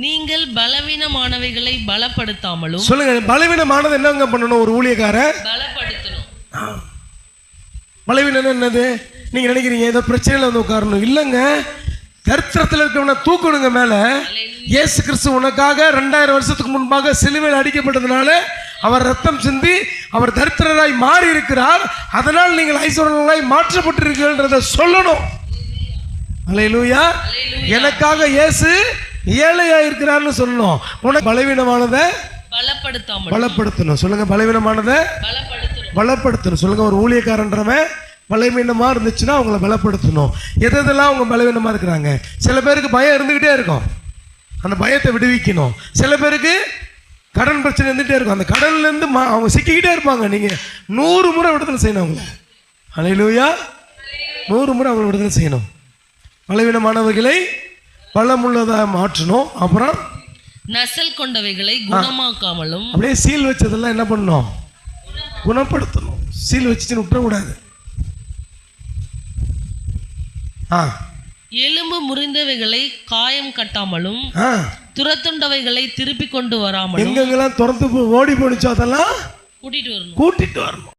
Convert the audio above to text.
நீங்கள் பலவீனமானவைகளை பலப்படுத்தாமலும். சொல்லுங்க, பலவீனமானது என்னங்க பண்ணணும்? ஒரு ஊழியக்காரர் பலப்படுத்தணும். பலவீனம் என்னது? நீங்க நினைக்கிறீங்க ஏதோ பிரச்சனையில வந்து உட்காரணும். இல்லைங்க, தரித்திரத்தில் இருக்கவன தூக்கணுங்க மேல. இயேசு கிறிஸ்து உனக்காக 2000 வருஷத்துக்கு முன்பாக சிலுவையில் அடிக்கப்பட்டதுனால அவர் ரத்தம் சிந்தி அவர் தரித்திரராய் மாறி இருக்கிறார். அதனால் நீங்கள் ஐஸ்வர்யங்களாய் மாற்றப்பட்டிருக்கிறீர்கள்ன்றதை சொல்லணும். அல்லேலூயா. எனக்காக இயேசு ஏழையா இருக்கிறார்னு சொல்லணும். உனக்கு பலவீனமானதை பலப்படுத்தணும். சொல்லுங்க, பலவீனமானதை பலப்படுத்தணும். சொல்லுங்க, ஒரு ஊழியக்காரன்றவன் பலவீனமா இருந்துச்சுன்னா அவங்கள பலப்படுத்தணும். எதெல்லாம் அவங்க பலவீனமா இருக்கிறாங்க? சில பேருக்கு பயம் இருந்துகிட்டே இருக்கும், அந்த பயத்தை விடுவிக்கணும். சில பேருக்கு கடன் பிரச்சனை இருந்துகிட்டே இருக்கும், அந்த கடன்ல இருந்து அவங்க சிக்கிக்கிட்டே இருப்பாங்க. நீங்க 100 முறை விடுதலை செய்யணும் அவங்கள. அல்லேலூயா. 100 முறை அவங்களை விடுதலை செய்யணும். பலவீனமானவர்களை பலமுள்ளதாக மாற்றணும். அப்புறம் நசல் கொண்டவைகளை குணமாக்காமலும். அப்படியே சீல் வச்சதெல்லாம் என்ன பண்ணணும்? குணப்படுத்தணும். சீல் வச்சுன்னு விட்டுறக்கூடாது. எலும்பு முறிந்தவைகளை காயம் கட்டாமலும், துரத்துண்டவைகளை திருப்பி கொண்டு வராமலும். எங்கெங்கெல்லாம் துரத்து ஓடி போனிச்சோ அதெல்லாம் கூட்டிட்டு வரணும்.